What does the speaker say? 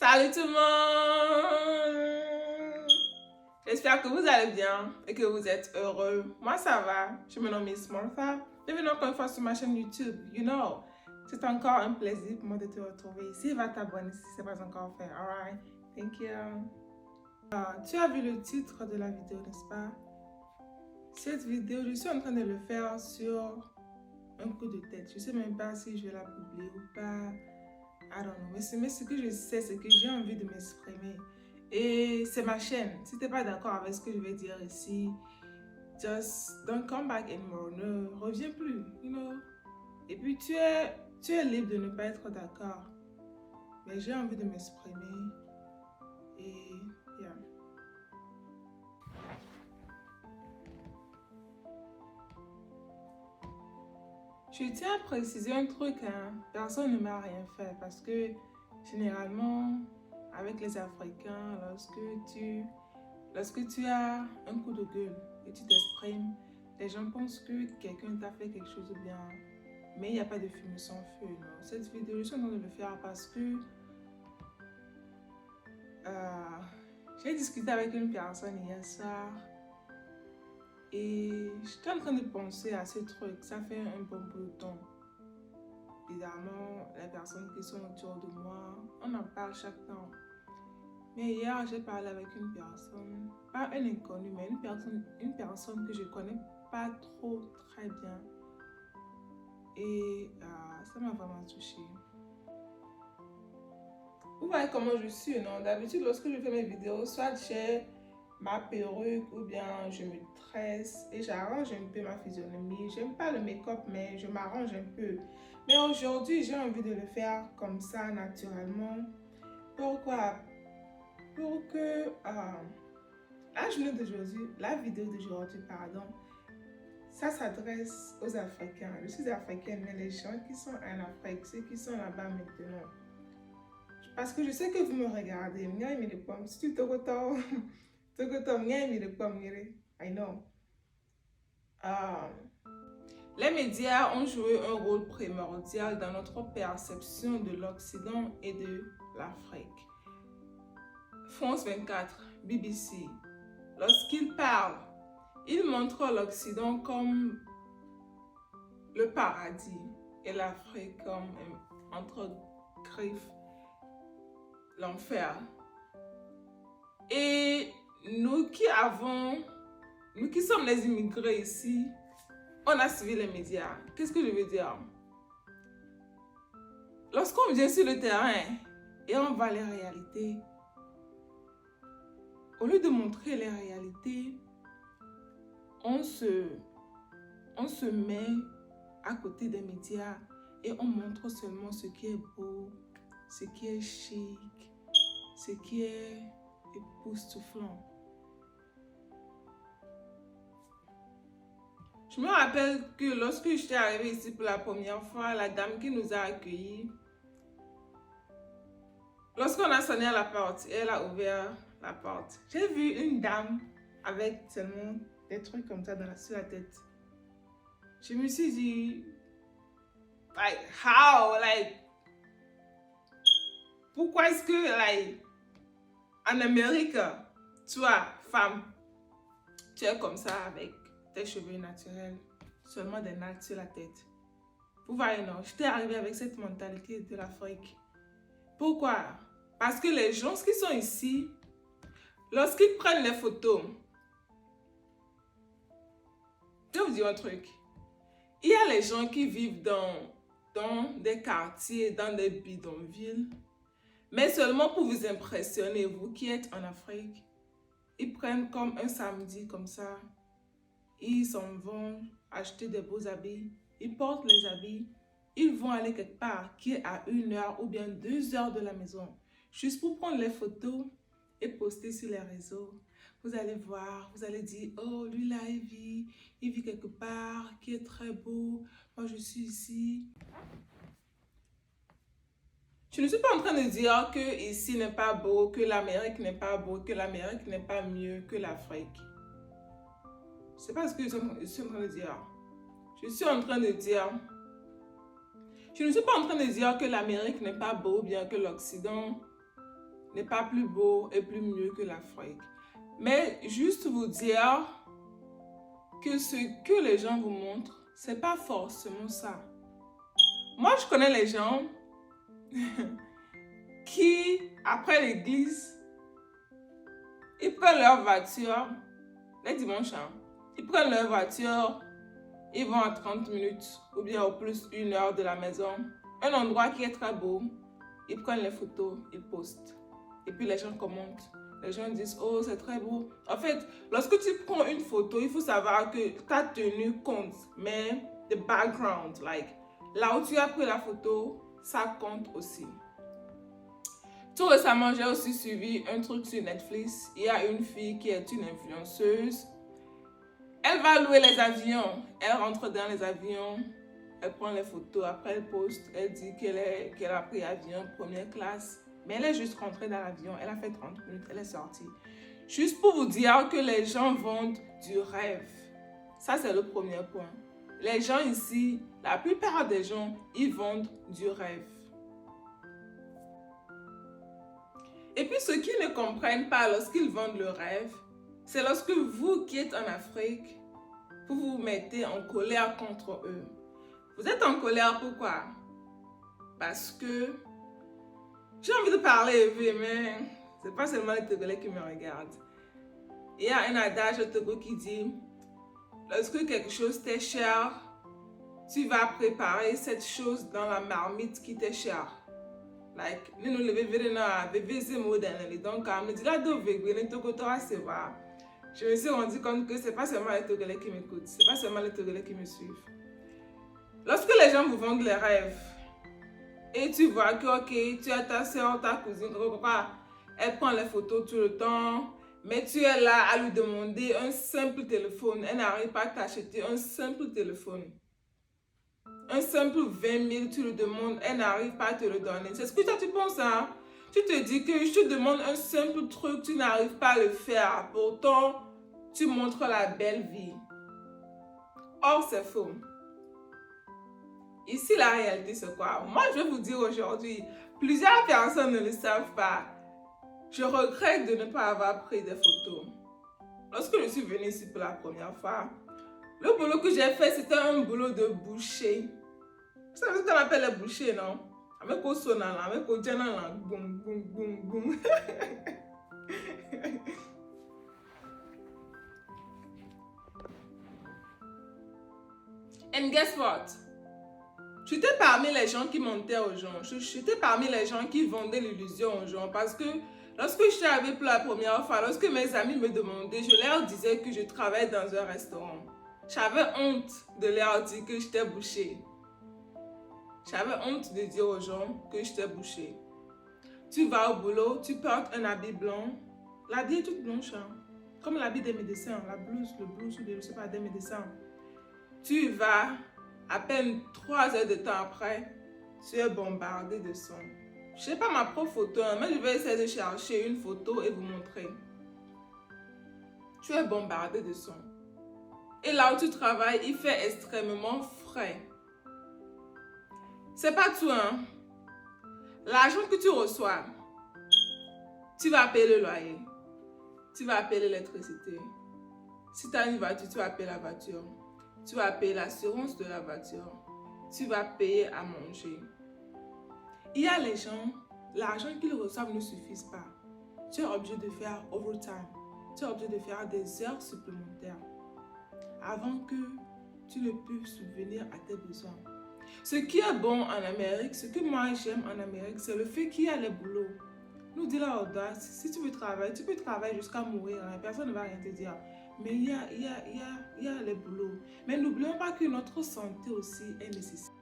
Salut tout le monde! J'espère que vous allez bien et que vous êtes heureux. Moi ça va, je me nomme Miss Martha. Bienvenue encore une fois sur ma chaîne YouTube. C'est encore un plaisir pour moi de te retrouver ici. Va t'abonner si ce n'est pas encore fait. Alright, thank you. Tu as vu le titre de la vidéo, n'est-ce pas? Cette vidéo, je suis en train de le faire sur un coup de tête. Je ne sais même pas si je vais la publier ou pas. I don't know. Mais ce que je sais, c'est que j'ai envie de m'exprimer. Et c'est ma chaîne. Si tu n'es pas d'accord avec ce que je vais dire ici, just don't come back anymore. Ne reviens plus, Et puis tu es libre de ne pas être d'accord. Mais j'ai envie de m'exprimer. Et yeah. Je tiens à préciser un truc, hein. Personne ne m'a rien fait parce que généralement, avec les Africains, lorsque tu as un coup de gueule et tu t'exprimes, les gens pensent que quelqu'un t'a fait quelque chose de bien. Mais il n'y a pas de fumée sans feu. Non. Cette vidéo, je suis en train de le faire parce que j'ai discuté avec une personne hier soir. Et j'étais en train de penser à ce truc, ça fait un bon bout de temps. Évidemment, les personnes qui sont autour de moi, on en parle chaque temps. Mais hier, j'ai parlé avec une personne, pas un inconnu, mais une personne que je connais pas trop très bien. Et ça m'a vraiment touchée. Vous voyez comment je suis, non? D'habitude, lorsque je fais mes vidéos, soit j'ai ma perruque ou bien je me tresse et j'arrange un peu ma physionomie. J'aime pas le make-up, mais je m'arrange un peu. Mais aujourd'hui, j'ai envie de le faire comme ça, naturellement. Pourquoi? Pour que la vidéo d'aujourd'hui, pardon, ça s'adresse aux Africains. Je suis africaine, mais les gens qui sont en Afrique, ceux qui sont là-bas maintenant. Parce que je sais que vous me regardez. Si tu te retrouves, I know. Les médias ont joué un rôle primordial dans notre perception de l'Occident et de l'Afrique. France 24, BBC, lorsqu'ils parlent, ils montrent l'Occident comme le paradis et l'Afrique comme, entre griffes, l'enfer. Et nous qui sommes les immigrés ici, on a suivi les médias. Qu'est-ce que je veux dire? Lorsqu'on vient sur le terrain et on voit les réalités, au lieu de montrer les réalités, on se met à côté des médias et on montre seulement ce qui est beau, ce qui est chic, ce qui est époustouflant. Je me rappelle que lorsque j'étais arrivée ici pour la première fois, la dame qui nous a accueillis, lorsqu'on a sonné à la porte, elle a ouvert la porte. J'ai vu une dame avec seulement des trucs comme ça sur la tête. Je me suis dit, pourquoi est-ce que, en Amérique, toi, femme, tu es comme ça avec tes cheveux naturels, seulement des nattes sur la tête. Vous voyez, non, j'étais arrivée avec cette mentalité de l'Afrique. Pourquoi? Parce que les gens qui sont ici, lorsqu'ils prennent les photos, je vais vous dire un truc. Il y a les gens qui vivent dans des quartiers, dans des bidonvilles, mais seulement pour vous impressionner, vous qui êtes en Afrique, ils prennent comme un samedi comme ça, ils s'en vont acheter des beaux habits, ils portent les habits, ils vont aller quelque part qui est à 1 heure ou bien 2 heures de la maison, juste pour prendre les photos et poster sur les réseaux. Vous allez voir, vous allez dire, oh lui là il vit quelque part qui est très beau, moi je suis ici. Je ne suis pas en train de dire que ici n'est pas beau, que l'Amérique n'est pas beau, que l'Amérique n'est pas mieux que l'Afrique. C'est pas ce que je suis en train de dire. Je ne suis pas en train de dire que l'Amérique n'est pas beau, bien que l'Occident n'est pas plus beau et plus mieux que l'Afrique. Mais juste vous dire que ce que les gens vous montrent, c'est pas forcément ça. Moi, je connais les gens qui, après l'église, ils prennent leur voiture, les dimanches, hein, ils prennent leur voiture, ils vont à 30 minutes ou bien au plus 1 heure de la maison, un endroit qui est très beau, ils prennent les photos, ils postent. Et puis les gens commentent. Les gens disent, oh, c'est très beau. En fait, lorsque tu prends une photo, il faut savoir que ta tenue compte, mais the background, like, là où tu as pris la photo, ça compte aussi. Tout récemment, j'ai aussi suivi un truc sur Netflix. Il y a une fille qui est une influenceuse. Elle va louer les avions. Elle rentre dans les avions. Elle prend les photos. Après, elle poste. Elle dit qu'elle a pris avion première classe. Mais elle est juste rentrée dans l'avion. Elle a fait 30 minutes. Elle est sortie. Juste pour vous dire que les gens vendent du rêve. Ça, c'est le premier point. Les gens ici, la plupart des gens, ils vendent du rêve. Et puis, ceux qui ne comprennent pas lorsqu'ils vendent le rêve, c'est lorsque vous qui êtes en Afrique, vous vous mettez en colère contre eux. Vous êtes en colère pourquoi? Parce que j'ai envie de parler, mais c'est pas seulement les Togolais qui me regardent. Il y a un adage au Togo qui dit, lorsque quelque chose t'est cher, tu vas préparer cette chose dans la marmite qui t'est chère. Like, nous le vivons dans ces mots donc, me dit là d'où les Togo c'est vrai. Je me suis rendu compte que c'est pas seulement les Togolais qui m'écoutent, c'est pas seulement les Togolais qui me suivent. Lorsque les gens vous vendent les rêves, et tu vois que, ok, tu as ta soeur, ta cousine, elle prend les photos tout le temps, mais tu es là à lui demander un simple téléphone. Elle n'arrive pas à t'acheter un simple téléphone. Un simple 20 000, tu le demandes, elle n'arrive pas à te le donner. C'est ce que toi tu penses, hein? Tu te dis que je te demande un simple truc, tu n'arrives pas à le faire. Pourtant, tu montres la belle vie. Or, c'est faux. Ici, la réalité, c'est quoi? Moi, je vais vous dire aujourd'hui, plusieurs personnes ne le savent pas. Je regrette de ne pas avoir pris des photos. Lorsque je suis venue ici pour la première fois, le boulot que j'ai fait, c'était un boulot de boucher. Vous savez ce qu'on appelle les bouchers, non? Avec au sonal, avec au djanal, boum, boum, boum, boum. And guess what? J'étais parmi les gens qui mentaient aux gens. J'étais parmi les gens qui vendaient l'illusion aux gens. Parce que lorsque je suis arrivée pour la première fois, lorsque mes amis me demandaient, je leur disais que je travaillais dans un restaurant. J'avais honte de leur dire que j'étais boucher. J'avais honte de dire aux gens que j'étais boucher. Tu vas au boulot, tu portes un habit blanc. L'habit est toute blanche, hein? Comme l'habit des médecins, la blouse, le blouse ou je sais pas, des médecins. Tu vas, à peine 3 heures de temps après, tu es bombardé de sang. Je sais pas ma propre photo, hein, mais je vais essayer de chercher une photo et vous montrer. Tu es bombardé de sang. Et là où tu travailles, il fait extrêmement frais. C'est pas tout, hein. L'argent que tu reçois, tu vas payer le loyer, tu vas payer l'électricité. Si tu as une voiture, tu vas payer la voiture. Tu vas payer l'assurance de la voiture. Tu vas payer à manger. Il y a les gens, l'argent qu'ils reçoivent ne suffit pas. Tu es obligé de faire overtime. Tu es obligé de faire des heures supplémentaires avant que tu ne puisses subvenir à tes besoins. Ce qui est bon en Amérique, ce que moi j'aime en Amérique, c'est le fait qu'il y a les boulots. Nous dit la audace, si tu veux travailler, tu peux travailler jusqu'à mourir, hein, personne ne va rien te dire. Mais il y a les boulots. Mais n'oublions pas que notre santé aussi est nécessaire.